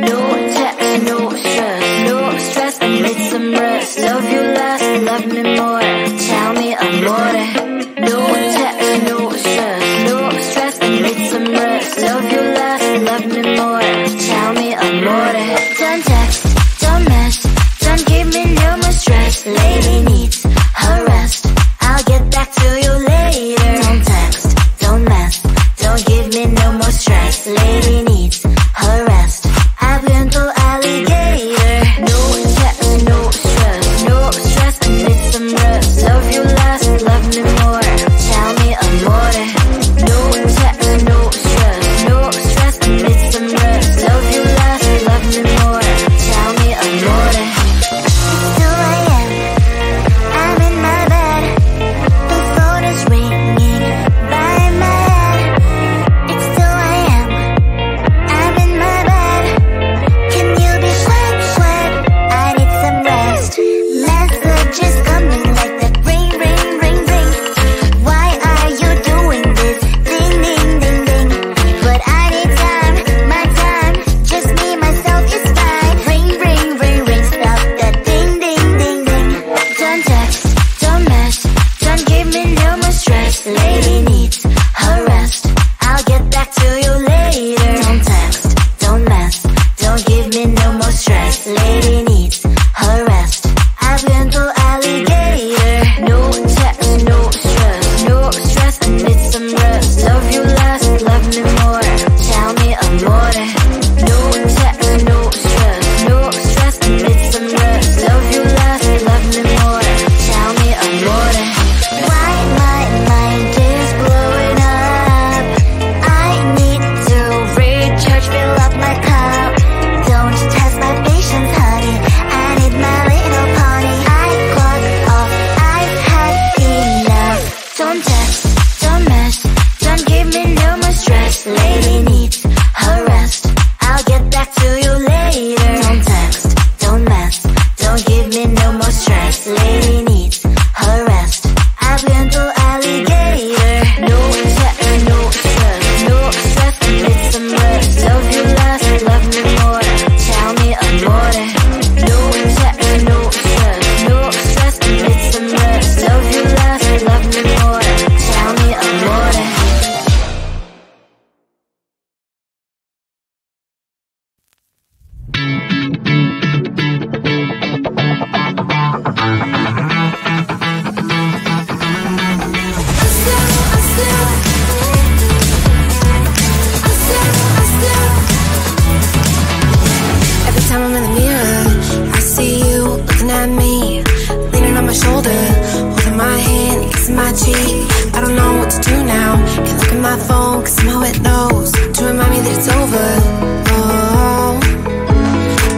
No text, no stress, no stress, I need some rest. Love you less, love me more, tell me amore. No text, no stress, no stress, I need some rest. Love you less, love me more, tell me amore. Don't text, don't mess, don't give me no more stress. Lady needs her rest, I'll get back to you later. Don't text, don't mess, don't give me no more stress. Lady needs her rest, I've been to alligator. No text, no stress, no stress, I need some rest. Love you less, love me more, tell me amore. No text, no stress, no stress, I need some rest. Love you less, love me more, tell me amore. It's 2 a.m., I'm in my bed, the phone is ringing by my head. It's 2 a.m., I'm in my bed, can you be sweat, sweat? I need some rest. Messages coming like that, ring, ring, ring, ring. Why are you doing this? Ding, ding, ding, ding. But I need time, my time, just me, myself is fine. Ring, ring, ring, ring, stop that ding, ding, ding, ding. Don't text, don't mess, don't give me no more stress. Lady needs her rest, I'll get back to you later. Don't text, don't mess, don't give me no more stress. Lady needs her rest, I've been to alligator. No text, no stress, no stress, I need some rest. Love you less, love me more, tell me amore. No text, no stress, no stress, I need some rest. Love you less, love me more, tell me amore. Why my mind is blowing up, I need to recharge, fill up my cup. Don't test my patience, honey, I need my little pony. I clock off, I've had enough. Don't text, don't mess, don't give me no more stress. Lady needs her rest, I'll get back to you later. Don't text, don't mess, don't give me no more stress. Lady needs her rest, I've been to alligator. No text, no stress, no stress, I need some rest. Love you less, love me more, tell me amore. No text, no stress, no stress, I need some rest. Love you less, love me more, tell me amore. Every time I'm in the mirror, I see you looking at me, leaning on my shoulder, holding my hand, kissing my cheek. I don't know what to do now, can't look at my phone cause somehow it knows to remind me that it's over. Oh,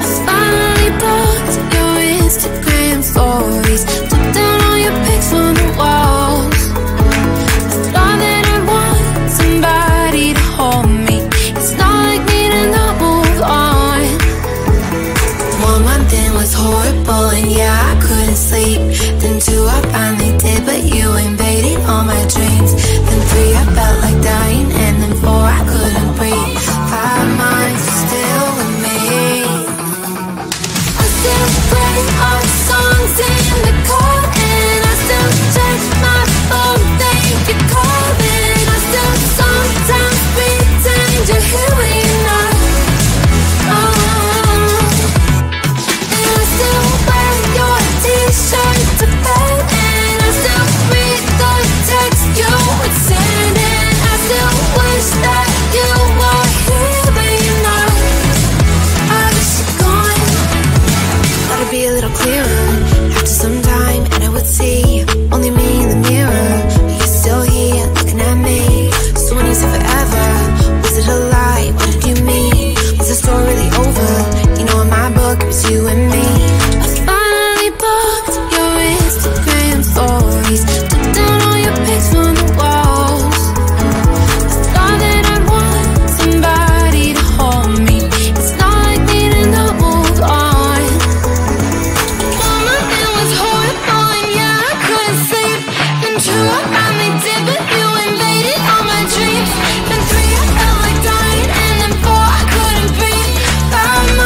I finally blocked your Instagram stories, took down all your pics on the walls. I thought that I want somebody to hold me, it's not like me to not move on. 1 month in was horrible and yeah, I couldn't sleep. Then 2, I finally did, but you invaded all my dreams. Then 3, I felt like dying, and then 4, I couldn't breathe. 5 months still with me. I still play our songs in the car, and I still check my phone, think you're calling. I still sometimes pretend you're here when you're not. And I still wear your t-shirt to bed, and I still read the text you would send, and I still wish that you were here but you're not. I wish you're gone. Thought it'd be a little clearer after some time, and I would see only me in the mirror, but you're still here looking at me. So when you said forever, was it a lie? What did you mean? Was the story really over? You know in my book it was you and me. I finally blocked your Instagram stories, took down all your pics from the walls. I thought that I'd want somebody to hold me, it's not like me to not move on. 1 month it was horrible and yeah, I couldn't sleep. Then 2, I finally did, but you invaded all my dreams. Then 3, I felt like dying, and then 4, I couldn't breathe. 5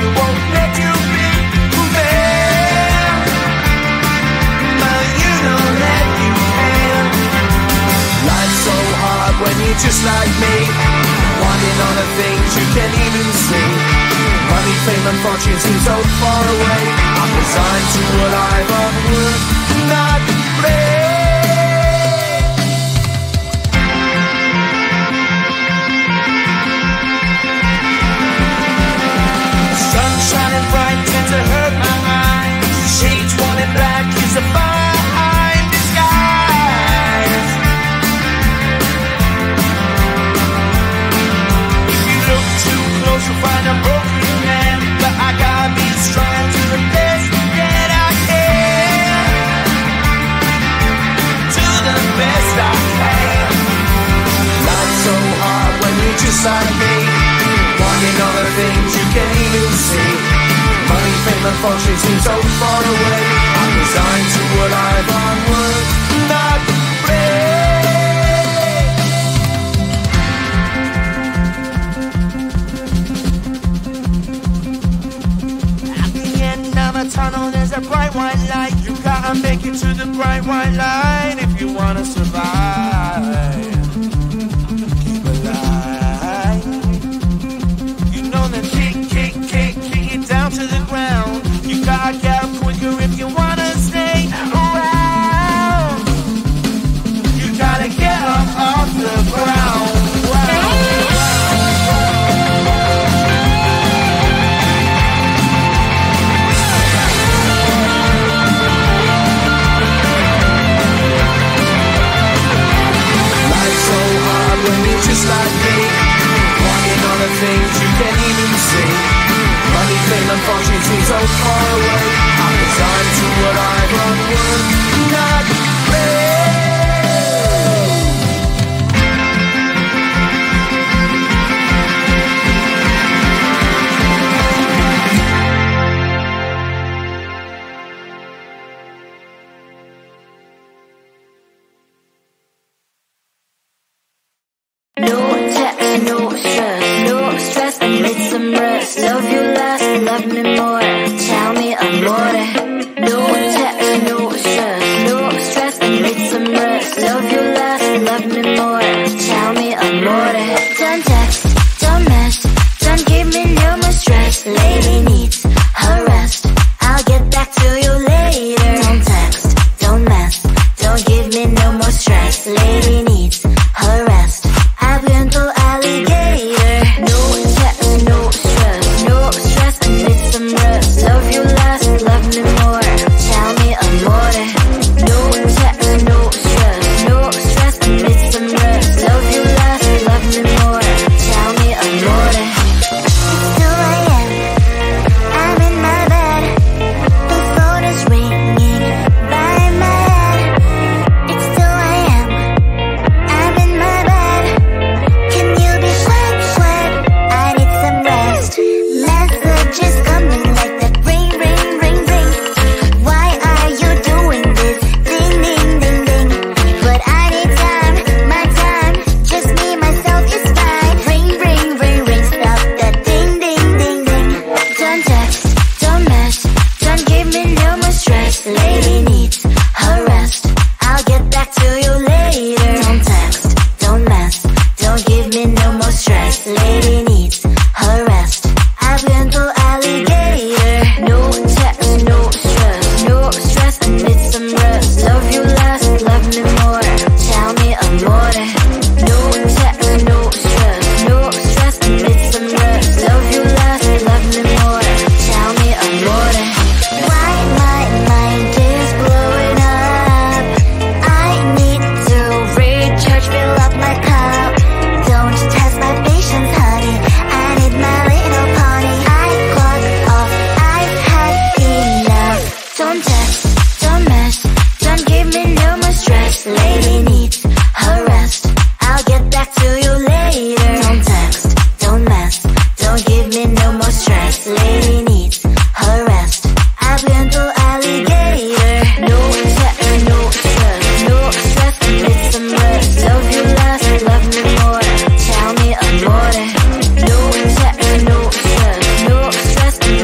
who won't let you be man. But you don't let you can. Life's so hard when you're just like me, wanting all the things you can't even see. Money, fame and fortune seem so far away. I'm resigned to what I've onward, not play. Sun shining bright tends to hurt my mind. Shades worn in black is a fine disguise. If you look too close you'll find a broken man, but I gotta be strong to the best that I can. To the best I can. Life's so hard when you're just like me, wanting all the things you can't even see. Money, fame and fortune seem so far away. I'm resigned to what I've onward, not play. At the end of a tunnel there's a bright white light. You gotta make it to the bright white light if you wanna survive. Keep alive. You know the kick it down to the ground. You gotta get up quicker if you wanna stay around. You gotta get up off the ground. Life's so hard when you're just like me, wanting all the things you can't even see. Money, fame and fortune seem so far away. I'm resigned to what I've onward, not play. No text, no stress, I need some rest. Love you less, love me more. Tell me amore. No text, no stress, I need some rest. Love you less, love me more. Tell me amore. Don't text, don't mess, don't give me no more stress. Lady needs her rest, I'll get back to you later. Don't text, don't mess, don't give me no more stress. Lady needs her rest, I've been to alligator. No text, no stress, I need some rest. Love you less, love me more. Tell me amore. No text, no stress, I need some rest. Love you less, love me more. Tell me amore. It's 2 a.m., I'm in my bed. The phone is ringing by my head. It's 2 a.m., I'm in my bed. Can you be quiet? I need some rest. Messages coming like that, ring, ring, ring, ring. Why are you doing this? Ding, ding, ding, ding. But I need time, my time. Just me, myself is fine. Ring, ring, ring, ring. Stop that ding, ding, ding, ding. Don't text, don't mess, don't give me no more stress. Lady needs her rest, I'll get back to you later. Don't text, don't mess, don't give me no more stress. Lady needs her rest, I've been to alligator. No text, no stress, I need some rest. Love you less, love me more. Tell me amore. No text, no stress, I need some rest. Love you less, love me more. Tell me amore. Why my mind is blowing up? I need to recharge, fill up my cup. Don't test my patience, honey, I need my little pony. I clock off, I've had enough. Don't text, don't mess, don't give me no more stress. Lady needs her rest, I'll get back to you later. Don't text, don't mess, don't give me no more stress. Lady needs her rest, I've been to alligator. No text, no stress, I need some rest. Love you less, love me more. Tell me amore. No text, no stress, I need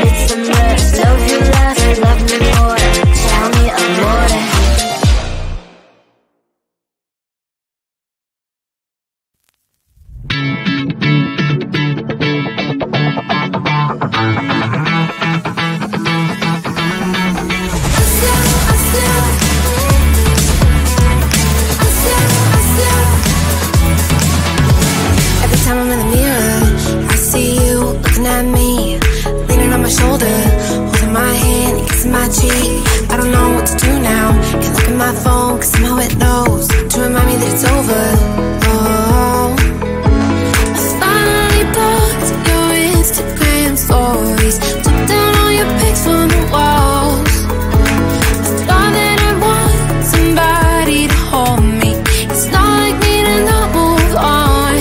it's over. Oh, I finally blocked your Instagram stories, took down all your pics from the walls. I thought that I'd want somebody to hold me. It's not like me to not move on.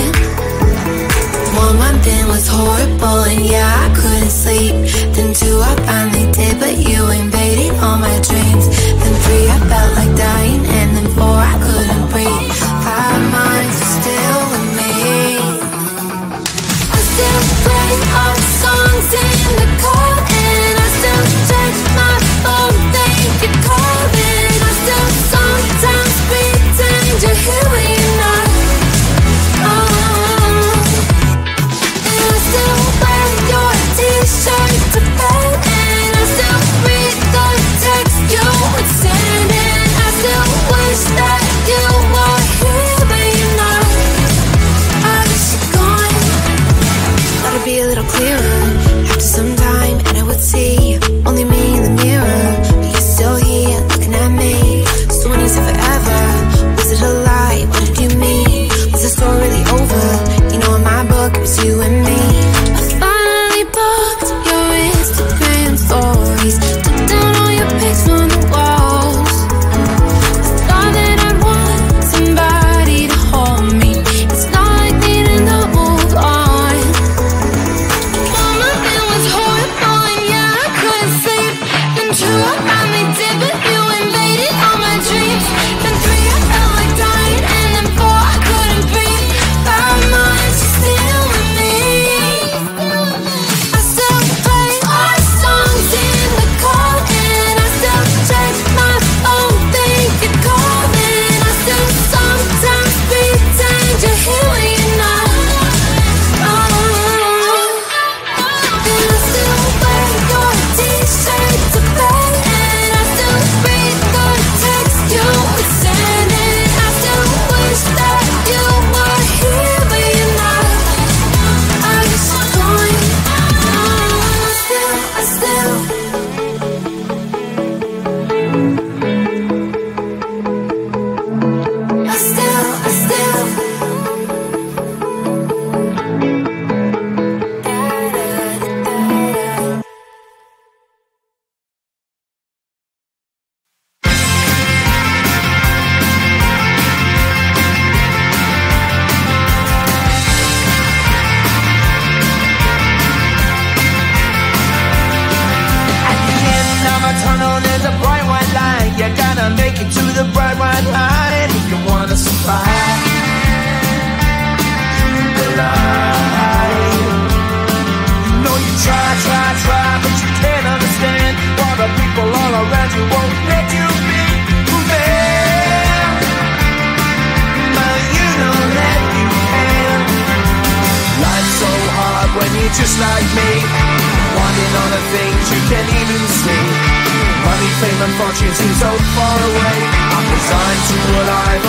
1 month in was horrible, and yeah, I couldn't sleep. Then 2, I finally did, but you invaded all my dreams. Then 3, I felt like dying, and then 4, I couldn't breathe. 5 months are still with me. I still play our songs in the car, and I still check my phone, think you're calling. I still sometimes pretend you're here when you're not. And I still wear your t-shirt to bed, and I still read the text you would send, and I still wish that you were here but you're not. I wish you're gone. Thought it'd be a little clearer after some time, and I would see only me in the mirror, but you're still here looking at me. So when you said forever, was it a lie? What did you mean? Was the story really over? You know in my book it was you and me. I finally blocked your Instagram stories, took down all your pics from the walls. I thought that I'd want somebody to hold me. It's not like me to not move on. 1 month it was horrible, and yeah, I couldn't sleep. Then 2, I finally did, but you invaded all my dreams. Then 3, I felt like dying, and then 4, I couldn't breathe. 5 months, you're still with me. I still play our songs in the car, and I still check my phone, think you're calling. I still sometimes pretend you're here when you're not. And I still wear your t-shirt to bed, and I still read the text you would send, and I still wish that you were here but you're not. I wish you're gone. I still At the end of a tunnel, there's a bright white line. You gotta make it to the bright white line if you wanna survive the line. You know you try, but you can't understand why the people all around you won't let you be who they are. But you know that you can. Life's so hard when you're just like me, wanting all the things you can't even see. Money, fame, and fortune seem so far away. I'm resigned to what I've